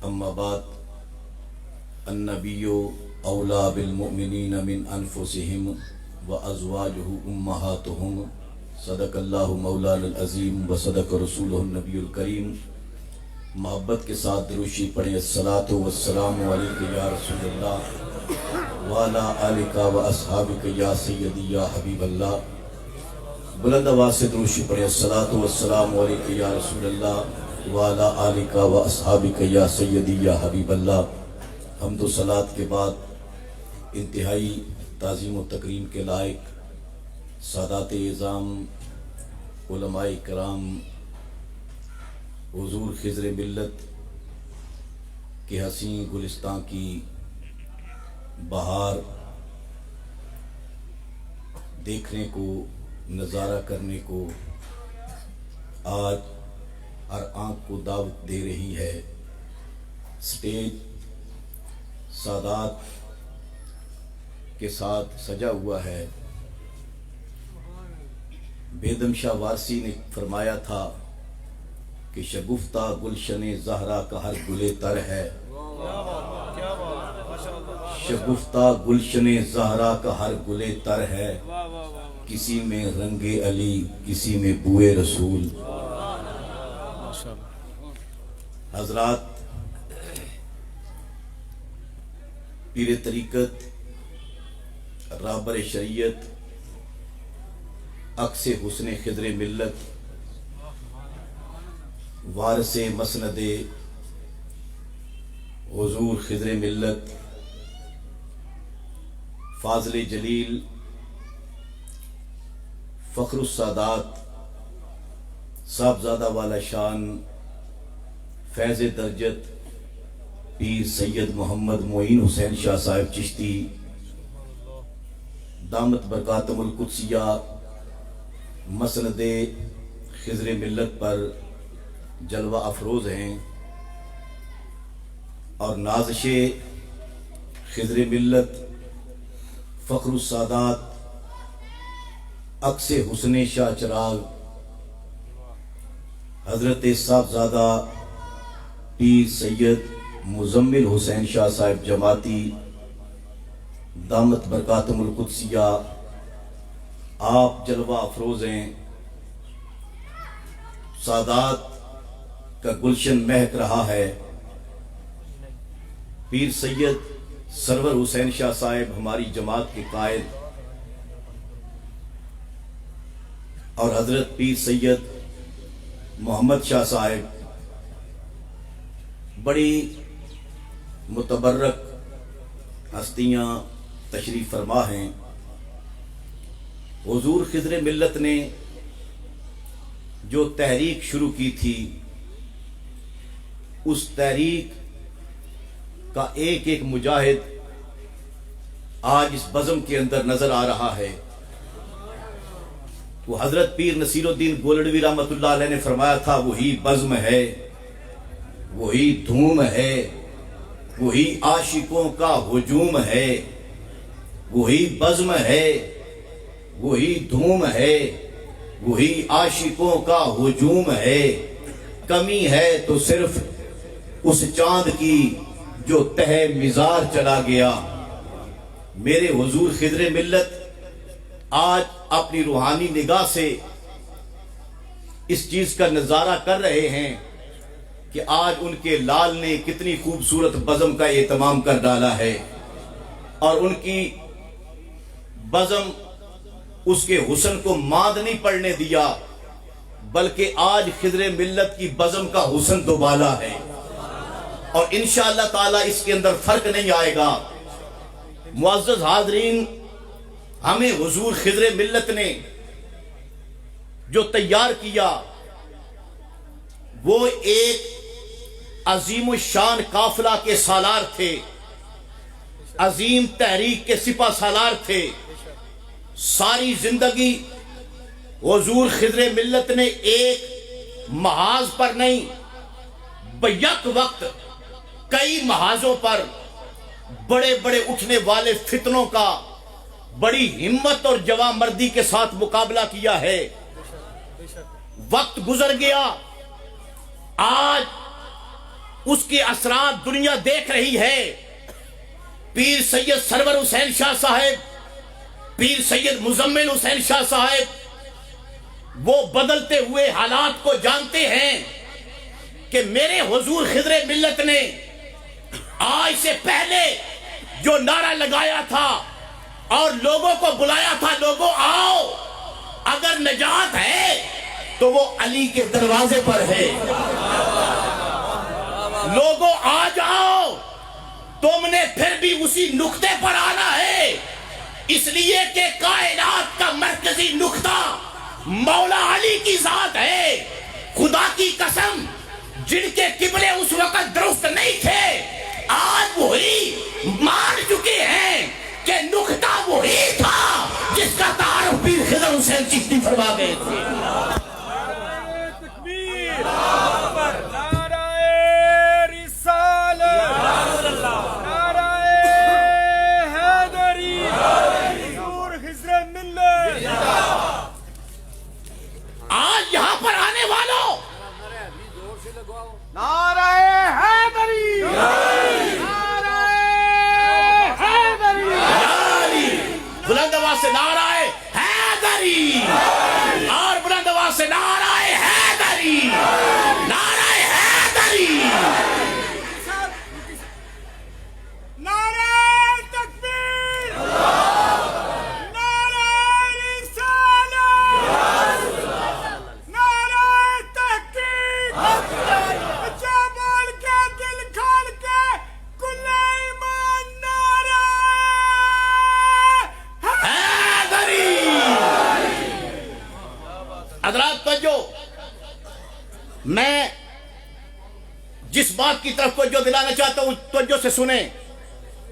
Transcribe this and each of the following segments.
اما بعد النبی اولا بالمؤمنین من انفسهم وازواجہ امہاتہم صدق اللہ مولانا العظیم وصدق رسولہ النبی الکریم۔ محبت کے ساتھ دروشی پڑھیں الصلاۃ والسلام علیک یا رسول اللہ وعلی آلک و اصحابک یا سیدی یا حبیب اللہ۔ بلند آواز سے دروشی پڑھیں الصلاۃ والسلام علیک یا رسول اللہ وعلی آلک و اصحابک یا سیدی یا حبیب اللہ۔ حمد و صلاۃ کے بعد انتہائی تعظیم و تکریم کے لائق سادات اعظام علماء کرام حضور خضر ملت کے حسین گلستان کی بہار دیکھنے کو، نظارہ کرنے کو آج ہر آنکھ کو دعوت دے رہی ہے۔ سٹیج سادات کے ساتھ سجا ہوا ہے۔ بیدم شاہ وارسی نے فرمایا تھا کہ شگفتہ گلشن زہرا کا ہر گلے تر ہے، شگفتہ گلشن زہرا کا ہر گلے تر ہے، کسی میں رنگ علی کسی میں بوئے رسول۔ حضرات، پیر طریقت، رہبر شریعت، عکس حسن خضر ملت، وارث مسند حضور خضر ملت، فاضل جلیل، فخر السادات، صاحبزادہ والا شان، فیض درجت پیر سید محمد معین حسین شاہ صاحب چشتی دامت برکاتہم القدسیہ مسند خضر ملت پر جلوہ افروز ہیں، اور نازش خضر ملت، فخر السادات، عکس حسن شاہ چراغ حضرت صاحبزادہ پیر سید مزمل حسین شاہ صاحب جماعتی دامت برکاتہم القدسیہ، آپ جلوہ افروز ہیں۔ سادات کا گلشن مہک رہا ہے۔ پیر سید سرور حسین شاہ صاحب ہماری جماعت کے قائد، اور حضرت پیر سید محمد شاہ صاحب بڑی متبرک ہستیاں تشریف فرما ہیں۔ حضور خضر ملت نے جو تحریک شروع کی تھی، اس تحریک کا ایک ایک مجاہد آج اس بزم کے اندر نظر آ رہا ہے۔ وہ حضرت پیر نصیر الدین گولڑوی رحمۃ اللہ علیہ نے فرمایا تھا، وہی بزم ہے، وہی دھوم ہے، وہی عاشقوں کا ہجوم ہے، وہی بزم ہے، وہی دھوم ہے، وہی عاشقوں کا ہجوم ہے، کمی ہے تو صرف اس چاند کی جو تہ مزار چلا گیا۔ میرے حضور خضر ملت آج اپنی روحانی نگاہ سے اس چیز کا نظارہ کر رہے ہیں کہ آج ان کے لال نے کتنی خوبصورت بزم کا اہتمام کر ڈالا ہے، اور ان کی بزم اس کے حسن کو ماند نہیں پڑنے دیا، بلکہ آج خضر ملت کی بزم کا حسن دوبالا ہے، اور انشاءاللہ تعالی اس کے اندر فرق نہیں آئے گا۔ معزز حاضرین، ہمیں حضور خضر ملت نے جو تیار کیا وہ ایک عظیم الشان قافلہ کے سالار تھے، عظیم تحریک کے سپہ سالار تھے۔ ساری زندگی حضور خضر ملت نے ایک محاذ پر نہیں، بیک وقت کئی محاذوں پر بڑے بڑے اٹھنے والے فتنوں کا بڑی ہمت اور جواں مردی کے ساتھ مقابلہ کیا ہے۔ وقت گزر گیا، آج اس کے اثرات دنیا دیکھ رہی ہے. پیر سید سرور حسین شاہ صاحب، پیر سید مزمل حسین شاہ صاحب وہ بدلتے ہوئے حالات کو جانتے ہیں کہ میرے حضور خضر ملت نے آج سے پہلے جو نعرہ لگایا تھا اور لوگوں کو بلایا تھا، لوگوں آؤ، اگر نجات ہے تو وہ علی کے دروازے پر ہے. لوگوں آ جاؤ، تم نے پھر بھی اسی نقطے پر آنا ہے، اس لیے کہ کائنات کا مرکزی نقطہ مولا علی کی ذات ہے. خدا کی قسم، جن کے قبلے اس وقت درست نہیں تھے آج وہی مان چکے ہیں کہ نقطہ وہی تھا جس کا تعارف پیر خضر حسین چشتی فرما گئے تھے. آج یہاں پر آنے والوں نعرہ حیدری، نعرہ حیدری، بلند آواز سے نعرہ حیدری، اور بلند آواز سے نعرہ حیدری، نعرہ حیدری. نعرہ تکبیر، نعرہ رسالت، نعرہ تحقیق، اچھا بول کے دل کھول کے کل ایمان نعرہ حیدری. حضرات توجہ، میں جس بات کی طرف توجہ دلانا چاہتا ہوں توجہ سے سنیں.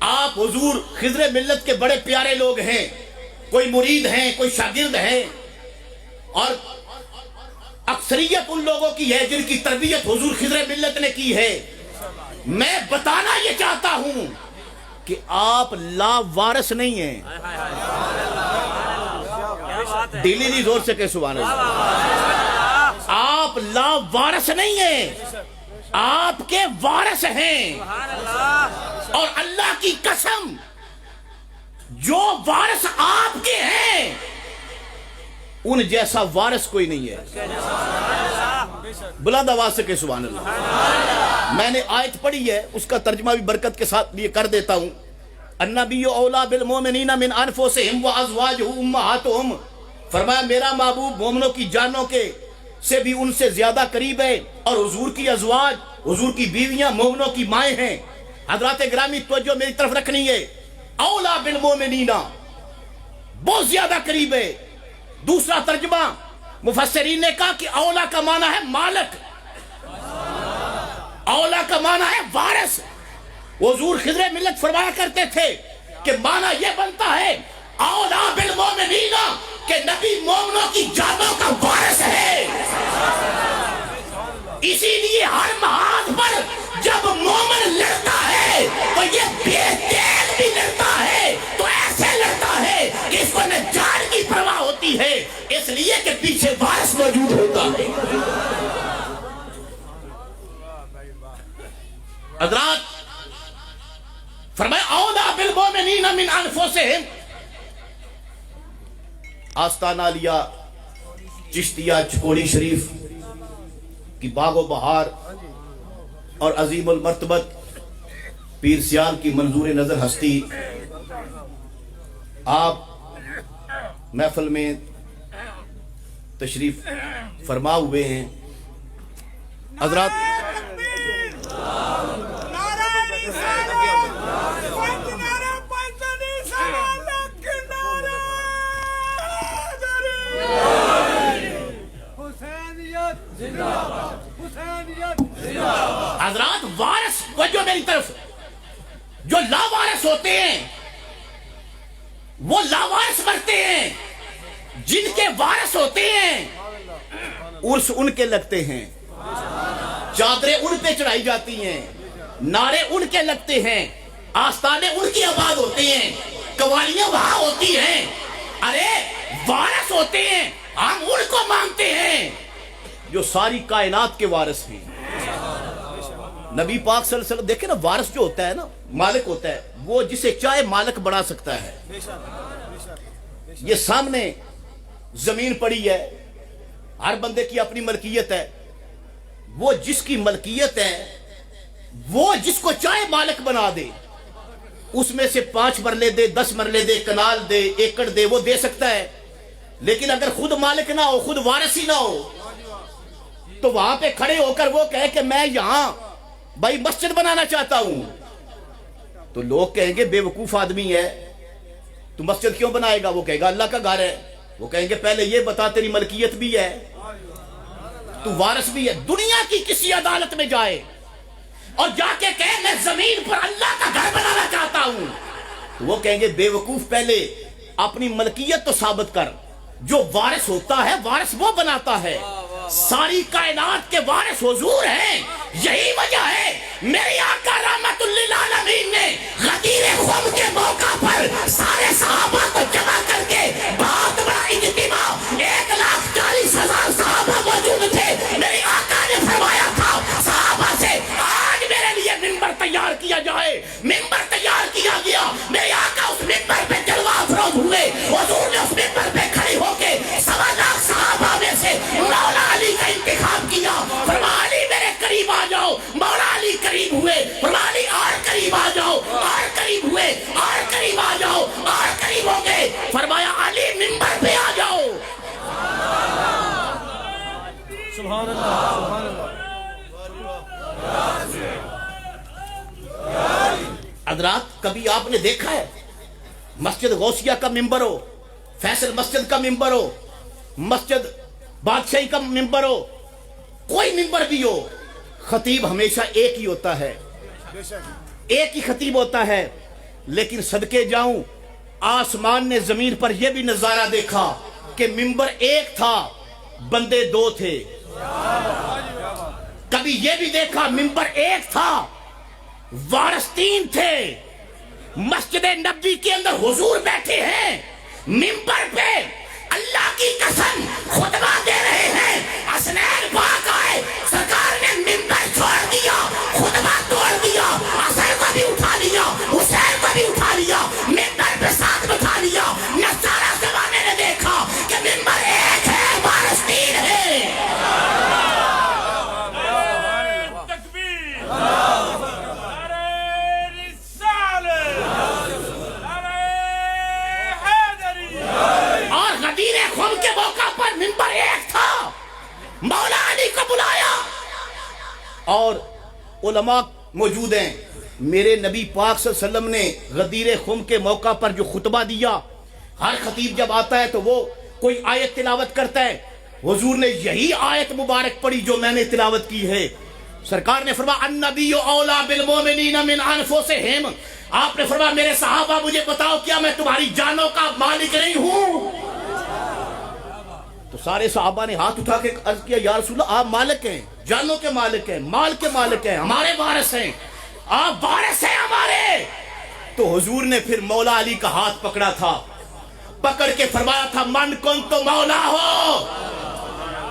آپ حضور خضر ملت کے بڑے پیارے لوگ ہیں، کوئی مرید ہیں، کوئی شاگرد ہیں، اور اکثریت ان لوگوں کی ہے جن کی تربیت حضور خضر ملت نے کی ہے. میں بتانا یہ چاہتا ہوں کہ آپ لا وارث نہیں ہیں. دلی نہیں زور سے کہ سبحان اللہ. آپ لا وارث نہیں ہیں، آپ کے وارث ہیں. اور اللہ کی قسم، جو وارث آپ کے ہیں ان جیسا وارث کوئی نہیں ہے. بلند آواز سے کہ سبحان اللہ. میں نے آیت پڑھی ہے، اس کا ترجمہ بھی برکت کے ساتھ یہ کر دیتا ہوں. النبی اولی بالمؤمنین من انفسہم وازواجہ امہاتہم، فرمایا میرا محبوب مومنوں کی جانوں کے سے بھی ان سے زیادہ قریب ہے، اور حضور کی ازواج، حضور کی بیویاں مومنوں کی مائیں ہیں. حضرات گرامی توجہ میری طرف رکھنی ہے. اولا بالمؤمنین بہت زیادہ قریب ہے. دوسرا ترجمہ مفسرین نے کہا کہ اولا کا معنی ہے مالک، اولا کا معنی ہے وارث. حضور خضر ملت فرمایا کرتے تھے کہ معنی یہ بنتا ہے اولا بالمؤمنین کہ نبی مومنوں کی جانوں کا وارث ہے. اسی لیے ہر محاذ پر جب مومن لڑتا ہے تو یہ بے دل بھی لڑتا ہے، تو ایسے لڑتا ہے کہ اس کو نہ جان کی پرواہ ہوتی ہے، اس لیے کہ پیچھے وارث موجود ہوتا ہے. حضرات فرمایا اولا بالمؤمنین من انفسہم. آستانہ لیا چشتیہ چکوڑی شریف کی باغ و بہار اور عظیم المرتبت پیر سیال کی منظور نظر ہستی، آپ محفل میں تشریف فرما ہوئے ہیں. حضرات حضرات وارث وجہ میری طرف، جو لاوارث ہوتے ہیں وہ لاوارث مرتے ہیں، جن کے وارث ہوتے ہیں عرس ان کے لگتے ہیں، چادریں ان پہ چڑھائی جاتی ہیں، نعرے ان کے لگتے ہیں، آستانے ان کی آباد ہوتے ہیں، قوالیاں وہاں ہوتی ہیں. ارے وارث ہوتے ہیں، ہم ان کو مانتے ہیں جو ساری کائنات کے وارث ہیں. نبی پاک صلی اللہ علیہ وسلم دیکھیں نا، وارث جو ہوتا ہے نا، مالک ہوتا ہے، وہ جسے چاہے مالک بنا سکتا ہے. یہ سامنے زمین پڑی ہے، ہر بندے کی اپنی ملکیت ہے. وہ جس کی ملکیت ہے وہ جس کو چاہے مالک بنا دے، اس میں سے 5 مرلے دے، 10 مرلے دے، کنال دے، ایکڑ دے، وہ دے سکتا ہے. لیکن اگر خود مالک نہ ہو، خود وارث ہی نہ ہو، تو وہاں پہ کھڑے ہو کر وہ کہے کہ میں یہاں بھائی مسجد بنانا چاہتا ہوں، تو لوگ کہیں گے بے وقوف آدمی ہے، تو مسجد کیوں بنائے گا؟ وہ کہے گا اللہ کا گھر ہے. وہ کہیں گے پہلے یہ بتا تیری ملکیت بھی ہے، تو وارث بھی ہے. دنیا کی کسی عدالت میں جائے اور جا کے کہے میں زمین پر اللہ کا گھر بنانا چاہتا ہوں، تو وہ کہیں گے بے وقوف پہلے اپنی ملکیت تو ثابت کر. جو وارث ہوتا ہے وارث وہ بناتا ہے. ساری کائنات کے وارث حضور ہیں. یہی وجہ ہے میرے آقا رحمت للعالمین نے غدیر خم کے موقع پر سارے صحابہ کو جمع کر کے بہت بڑا اجتماع، 1,40,000 صحابہ موجود تھے. میرے آقا نے فرمایا تھا صحابہ سے آج میرے لیے ممبر تیار کیا جائے. ممبر تیار کیا گیا. میرے آقا اس ممبر پہ جلوہ افروز ہوئے. حضور نے اس ممبر پہ کھڑی ہو کے 1,25,000 صحابہ میں سے مولا علی کا انتخاب کیا. فرمایا علی میرے قریب آ جاؤ. مولا علی قریب ہوئے. فرمایا علی اور قریب آ جاؤ، اور قریب ہوئے، اور قریب آ جاؤ، اور قریب ہو گئے. فرمایا علی ممبر پہ آ جاؤ. سبحان اللہ، سبحان اللہ. حضرات کبھی آپ نے دیکھا ہے مسجد غوثیہ کا ممبر ہو، فیصل مسجد کا ممبر ہو، مسجد بادشاہی کا ممبر ہو، کوئی ممبر بھی ہو، خطیب ہمیشہ ایک ہی ہوتا ہے، ایک ہی خطیب ہوتا ہے. لیکن صدقے جاؤں آسمان نے زمین پر یہ بھی نظارہ دیکھا کہ ممبر ایک تھا، بندے 2 تھے. کبھی یہ بھی دیکھا ممبر ایک تھا، وارث 3 تھے. مسجد نبوی کے اندر حضور بیٹھے ہیں، ممبر پہ اللہ کی قسم خطبہ دے رہے ہیں. حسنین پاک آئے، سرکار نے ممبر چھوڑ دیا، خطبہ توڑ دیا، حسن کو بھی اٹھا لیا، حسین کو بھی اٹھا لیا، ممبر پہ ساتھ بٹھا لیا. نصارہ زمانے نے دیکھا کہ ممبر ایک ہے، وارث 3 ہے. تکبیر، نعرہ رسالت، نعرہ حیدری. اور غدیر خم کے موقع پر ممبر ایک تھا. مولا علی کو بلایا اور علماء موجود ہیں. میرے نبی پاک صلی اللہ علیہ وسلم نے غدیر خم کے موقع پر جو خطبہ دیا، ہر خطیب جب آتا ہے تو وہ کوئی آیت تلاوت کرتا ہے. حضور نے یہی آیت مبارک پڑھی جو میں نے تلاوت کی ہے. سرکار نے فرمایا النبی اولا بالمومنین من انفسہم. آپ نے فرمایا میرے صحابہ مجھے بتاؤ کیا میں تمہاری جانوں کا مالک نہیں ہوں؟ تو سارے صحابہ نے ہاتھ اٹھا کے عرض کیا یا رسول اللہ آپ مالک ہیں، جانوں کے مالک ہیں، مال کے مالک ہیں، ہمارے وارث ہیں، آپ وارث ہیں ہمارے. تو حضور نے پھر مولا علی کا ہاتھ پکڑا تھا، پکڑ کے فرمایا تھا من کن تو مولا ہو،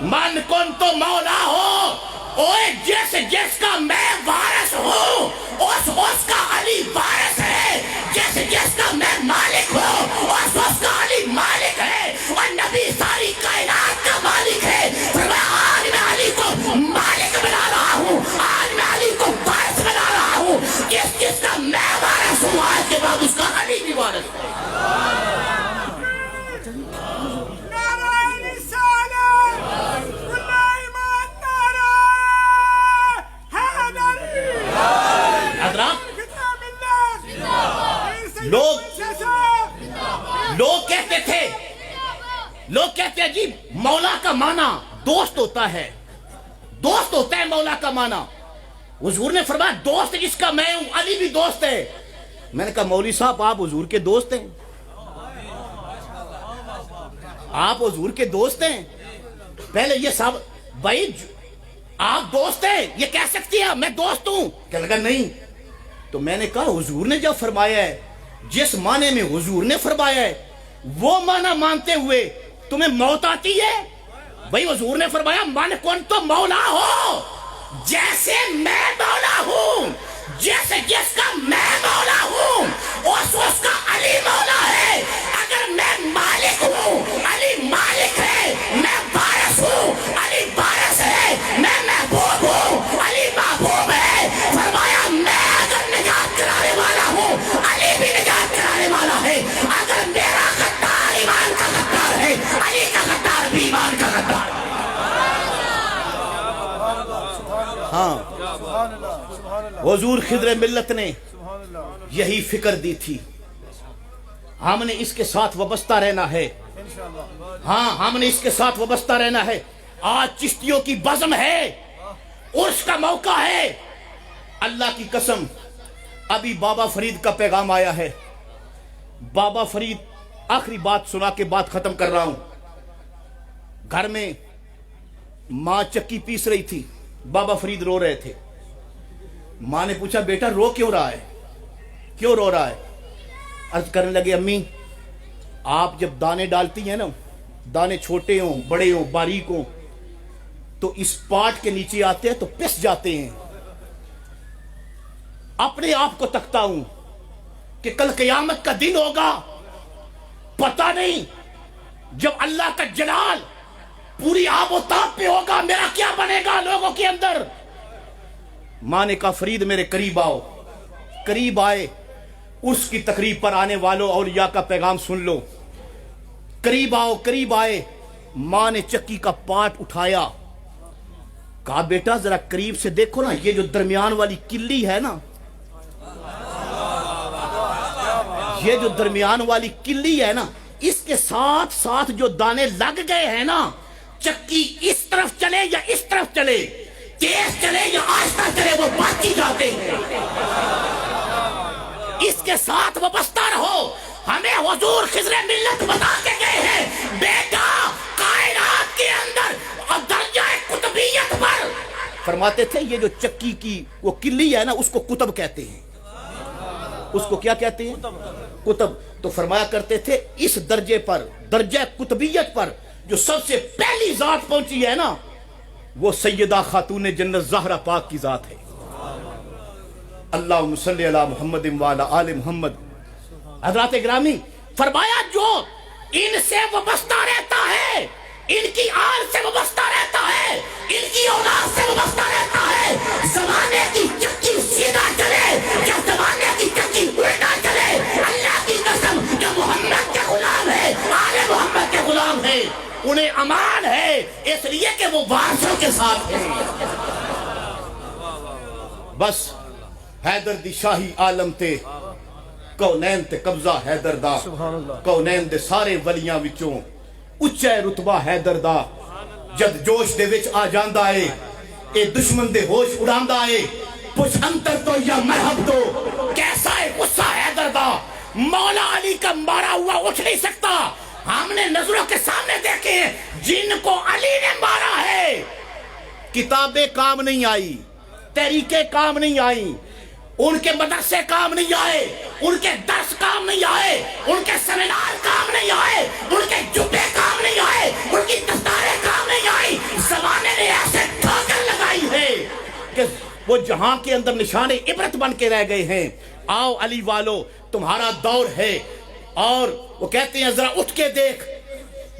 من کن تو مولا ہو. اوے جس کا میں وارث ہوں اس کا علی وارث ہے. جس کا میں مالک ہوں اس کا علی مالک ہے. اور نبی ساری کائنات کا مالک ہے. فرمایا آج میں علی کو مالک بنا رہا ہوں، آج میں علی کو وارث بنا رہا ہوں. جس کا میں وارث ہوں آج کے بعد اس کا علی بھی وارث ہے. نعرہ رسالت، کل ایمان، نعرہ حیدری. حضرات کتاب اللہ. لوگ کہتے ہیں جی مولا کا معنی دوست ہوتا ہے، دوست ہوتا ہے مولا کا معنی. حضور نے فرمایا دوست جس کا میں ہوں علی بھی دوست ہے. میں نے کہا مولوی صاحب آپ حضور کے دوست ہیں، آپ حضور کے دوست ہیں. پہلے یہ صاحب بھائی آپ دوست ہیں یہ کہہ سکتی ہیں میں دوست ہوں؟ کہنے لگا نہیں. تو میں نے کہا حضور نے جب فرمایا ہے، جس معنی میں حضور نے فرمایا ہے وہ معنی مانتے ہوئے تمہیں موت آتی ہے؟ بھائی حضور نے فرمایا من کن تو مولا ہو، جیسے میں مولا ہوں، جیسے جس کا میں مولا ہوں اس کا علی مولا ہے۔ اگر میں مالک ہوں علی مالک ہے، میں وارث ہوں علی وارث ہے، میں محبوب ہوں علی محبوب ہے۔ فرمایا میں اگر نجات کرانے والا ہوں علی بھی نجات کرانے والا ہے۔ اگر میرا غدار ایمان کا غدار ہے، علی کا غدار بھی ایمان کا غدار ہے۔ ہاں حضور خضر ملت نے یہی فکر دی تھی، ہم نے اس کے ساتھ وابستہ رہنا ہے۔ ہاں ہم نے اس کے ساتھ وابستہ رہنا ہے۔ آج چشتیوں کی بزم ہے، عرس کا موقع ہے۔ اللہ کی قسم ابھی بابا فرید کا پیغام آیا ہے۔ بابا فرید آخری بات سنا کے بات ختم کر رہا ہوں۔ گھر میں ماں چکی پیس رہی تھی، بابا فرید رو رہے تھے۔ ماں نے پوچھا بیٹا رو کیوں رہا ہے، کیوں رو رہا ہے؟ عرض کرنے لگے امی آپ جب دانے ڈالتی ہیں نا، دانے چھوٹے ہوں بڑے ہوں باریک ہوں تو اس پاٹ کے نیچے آتے ہیں تو پس جاتے ہیں۔ اپنے آپ کو تکتا ہوں کہ کل قیامت کا دن ہوگا، پتہ نہیں جب اللہ کا جلال پوری آب و تاب پہ ہوگا میرا کیا بنے گا لوگوں کے اندر۔ ماں نے کہا فرید میرے قریب آؤ۔ قریب آئے، اس کی تقریب پر آنے والوں اولیاء کا پیغام سن لو۔ قریب آؤ، قریب آئے، ماں نے چکی کا پاٹ اٹھایا، کہا بیٹا ذرا قریب سے دیکھو نا، یہ جو درمیان والی کلی ہے نا، یہ جو درمیان والی کلی ہے نا، اس کے ساتھ ساتھ جو دانے لگ گئے ہیں نا، چکی اس طرف چلے یا اس طرف چلے، تیز چلے یا آہستہ چلے، وہ باقی جاتے ہیں۔ اس کے ساتھ وابستہ رہو۔ ہمیں حضور خضر ملت بتا کے گئے ہیں بیٹا کائنات کے اندر اور درجہ قطبیت پر فرماتے تھے یہ جو چکی کی وہ کلی ہے نا اس کو قطب کہتے ہیں۔ اس کو کیا کہتے ہیں؟ قطب۔ تو فرمایا کرتے تھے اس درجے پر، درجہ قطبیت پر جو سب سے پہلی ذات پہنچی ہے نا وہ سیدہ خاتون جنت زہرا پاک کی ذات ہے۔ اللہم صلی علی محمد وعلی آل محمد۔ حضرات گرامی فرمایا جو ان سے وابستہ رہتا ہے، ان کی آل سے وابستہ رہتا ہے، ان کی اولاد سے وابستہ رہتا ہے، زمانے کی چکی سیدھا چلے یا زمانے کی چکی الٹا چلے، اللہ کی قسم جو محمد کے غلام ہے، آل محمد کے غلام ہے، انہیں امان ہے اس لیے کہ وہ وارثوں کے ساتھ ہیں۔ بس حیدر دی شاہی عالم تے کونین تے قبضہ حیدر دا، کونین دے سارے ولیاں وچوں اچھے رتبہ حیدر دا، جد جوش دے وچ آ جاندا ہے، اے دشمن دے ہوش اڑاندا ہے، پوچھ انتر تو یا مرحب تو کیسا ہے غصہ حیدر دا، مولا علی کا مارا ہوا اٹھ نہیں سکتا۔ ہم نے نظروں کے سامنے دیکھے ہیں جن کو علی نے مارا ہے، کتابیں کام نہیں آئی، تحریکیں کام نہیں آئیں، ان کے مدرسے کام نہیں آئے، ان کے درس کام نہیں آئے، ان کے سیمینار کام نہیں آئے، ان کے جبے کام نہیں آئے، ان کی دستاریں کام نہیں آئی۔ زمانے نے ایسے ٹھوکر لگائی ہے کہ وہ جہاں کے اندر نشان عبرت بن کے رہ گئے ہیں۔ آؤ علی والو تمہارا دور ہے، اور وہ کہتے ہیں ذرا اٹھ کے دیکھ،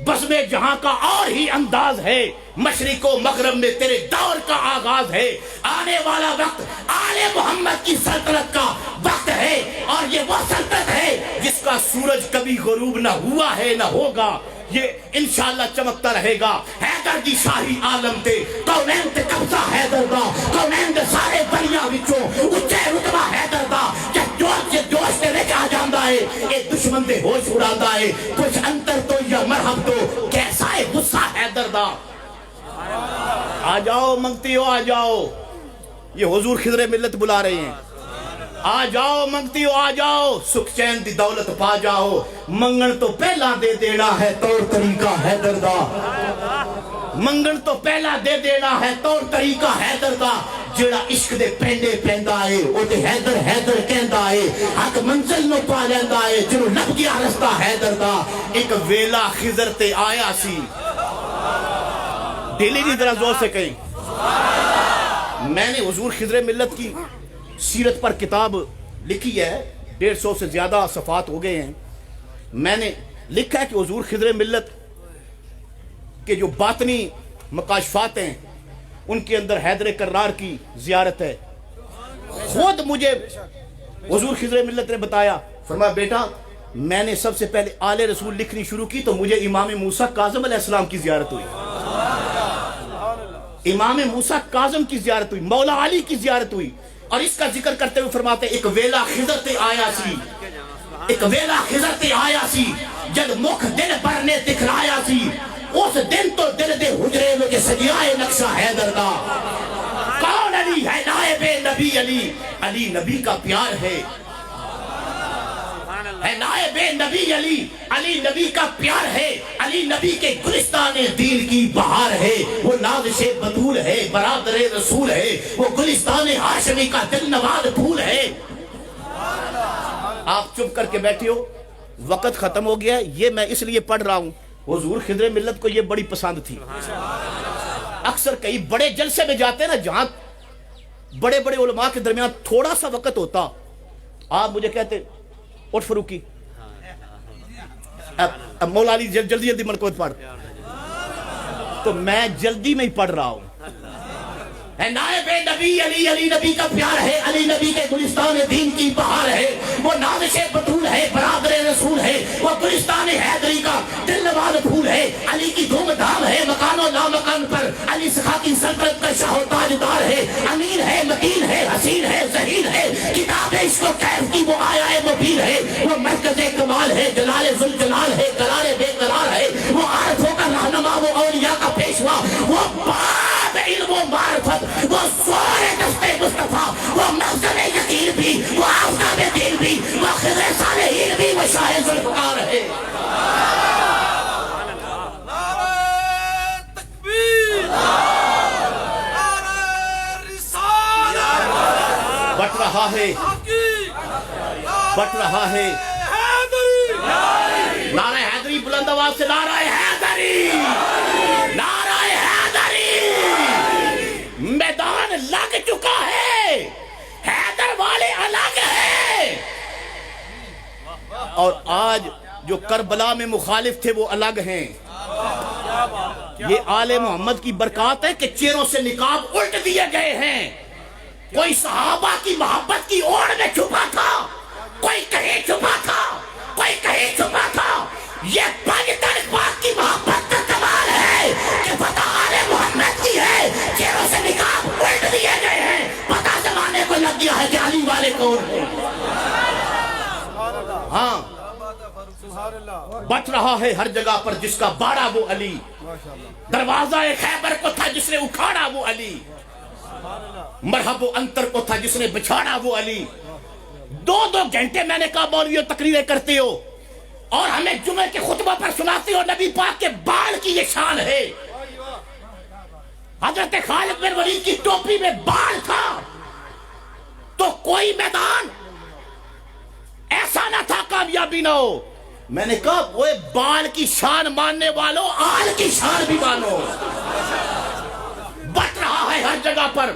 بزم جہاں کا اور ہی انداز ہے، مشرق و مغرب میں تیرے دور کا آغاز ہے، آنے والا وقت آل محمد کی سلطنت کا وقت ہے، اور یہ وہ سلطنت ہے جس کا سورج کبھی غروب نہ ہوا ہے نہ ہوگا، یہ انشاءاللہ چمکتا رہے گا۔ حیدر دی شاہی عالم تے کونین تے قبضہ حیدر دا، کونین دے سارے بلیاں وچوں اچھے رتبہ حیدر دا، کہ جوش دے وچ آ جاندا ہے، اے دشمن دے ہوش اڑاندا ہے، کچھ انتر تو یا مرحب تو کیسا ہے غصہ حیدر دا۔ آ جاؤ منگتی ہو آ جاؤ، یہ حضور خضر ملت بلا رہے ہیں، آ جاؤ منگتی ہو آ جاؤ، سکھ چین دی دولت پا جاؤ، منگن تو پہلا دے دینا ہے طور طریقہ حیدر دا، منگن تو پہلا دے دینا ہے طور طریقہ حیدر دا، جڑا عشق دے پینڈے پیندا ہے او تے حیدر حیدر کہندا ہے، حق منزل نو پا لیندا ہے جنوں لب گیا رستہ حیدر دا۔ ایک ویلا خضر تے آیا سی، دلی دی ذرا زور سے کہیں، میں نے حضور خضر ملت کی سیرت پر کتاب لکھی ہے، 150 سے زیادہ صفحات ہو گئے ہیں. میں نے لکھا ہے کہ حضور خضر ملت کے جو باطنی مکاشفات ہیں ان کے اندر حیدر کرار کی زیارت ہے. خود مجھے حضور خضر ملت نے بتایا، فرمایا بیٹا میں نے سب سے پہلے آل رسول لکھنی شروع کی تو مجھے امام موسیٰ کاظم علیہ السلام کی زیارت ہوئی، امام موسیٰ کاظم کی زیارت ہوئی، مولا علی کی زیارت ہوئی. اور اس کا ذکر کرتے ہوئے فرماتے ایک ویلا خضر تے آیا سی، ایک ویلا خضر تے آیا سی جد مکھ دل پر نے دکھلایا سی، اس دن تو دل دے حجرے میں کے سجائے نقشہ حیدر دا. کون علی ہے؟ نائب نبی علی، علی نبی کا پیار ہے نائب نبی علی، علی نبی کا پیار ہے، علی نبی کے گلستان دین کی بہار ہے، وہ نازش بطول ہے، برادر رسول ہے، وہ گلستان ہاشمی کا دل نواز پھول ہے. آپ چپ کر کے بیٹھے ہو، وقت ختم ہو گیا. یہ میں اس لیے پڑھ رہا ہوں، حضور خضر ملت کو یہ بڑی پسند تھی. اکثر کئی بڑے جلسے میں جاتے ہیں نا جہاں بڑے بڑے علماء کے درمیان تھوڑا سا وقت ہوتا، آپ مجھے کہتے اٹھ فروکی اب مولا علی جلدی جلدی منقبت پڑھ، تو میں جلدی میں ہی پڑھ رہا ہوں. نائب نبی علی، علی نبی کا پیار ہے، علی نبی کے گلستان دین کی بہار ہے، وہ نازش بطول ہے، برادر رسول ہے، وہ گلستان حیدری کا دل نواز پھول ہے. علی کی دھوم دھام ہے مکان و نامکان پر، علی سخا کی سلطنت کا شاہ و تاجدار ہے، امین ہے، متین ہے، حسین ہے، ذہین ہے، کتاب عشق و کیف کی وہ آیا ہے مبین ہے، وہ مرکز کمال ہے، جلال ذوالجلال ہے، قرار بے قرار ہے، وہ عارفوں کا رہنما، وہ اولیاء کا پیشوا، وہ باب علم و معرفت، وہ سورے دستے مصطفیٰ، وہ مخزن یقین بھی، وہ آفتاب دین بھی، وہ خضر صالحین بھی، وہ شاہ ذوالفقار ہے. بٹ رہا ہے، بٹ رہا ہے نعرہ حیدری، بلند آواز سے نعرہ حیدری، نعرہ حیدری. میدان لگ چکا ہے، حیدر والے الگ ہیں، اور آج جو کربلا میں مخالف تھے وہ الگ ہیں. یہ آل محمد کی برکات ہے کہ چہروں سے نقاب الٹ دیے گئے ہیں. کوئی صحابہ کی محبت کی اوڑ میں چھپا تھا، کوئی کہیں چھپا تھا، کوئی کہیں چھپا تھا. یہ پاکستان پاک کی محبت کا کمال ہے کہ پتہ آل محمد کی ہے، چہروں سے نقاب الٹ دیے گئے ہیں، پتہ زمانے کو لگ گیا ہے کہ علی والے کون ہیں. ہاں بچ رہا ہے ہر جگہ پر جس کا باڑا وہ علی، دروازہ خیبر کو تھا جس نے اکھاڑا وہ علی، مرحب و انتر کو تھا جس نے بچھاڑا وہ علی. 2 گھنٹے میں نے کہا مولویوں تقریریں کرتے ہو اور ہمیں جمعے کے خطبہ پر سناتے ہو، نبی پاک کے بال کی یہ شان ہے. حضرت خالد بن ولید کی ٹوپی میں بال تھا تو کوئی میدان ایسا نہ تھا کامیابی نہ ہو. میں نے کہا وہ بال کی شان ماننے والوں آل کی شان بھی مانو. بٹ رہا ہے ہر جگہ پر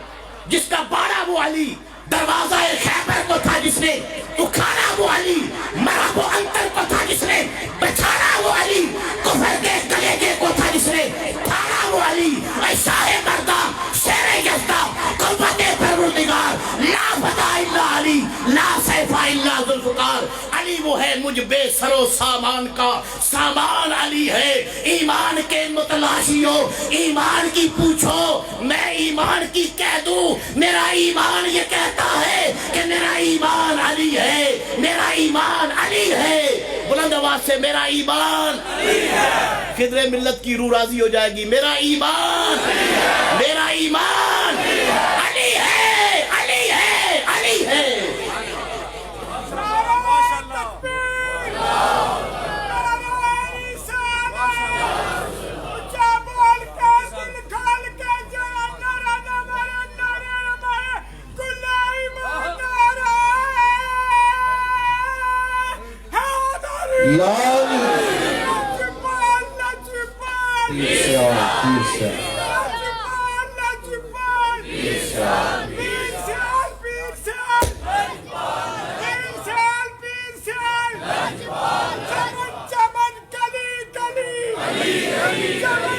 جس کا باڑا وہ علی، دروازہ خیبر کو تھا جس نے اکھاڑا وہ علی، مرحب و انتر کو تھا جس نے بچھاڑا وہ علی، کفر کے کلیجے کو تھا جس نے پھاڑا وہ علی. اے شاہ مردہ، شیر یزدہ، قوت پروردگار، لا فتح الا علی، لا سیف الا ذوالفقار. علی وہ ہے مجھ بے سر و سامان کا، سامان علی ہے. ایمان کے متلاشیوں ایمان کی پوچھو، میں ایمان کی کہہ دوں. میرا ایمان یہ کہتا ہے کہ میرا ایمان علی ہے، میرا ایمان علی ہے. بلند آواز سے میرا ایمان علی ہے. خضر ملت کی روح راضی ہو جائے گی. میرا ایمان علی ہے، میرا ایمان علی ہے، علی ہے، علی ہے. Peace out. جلال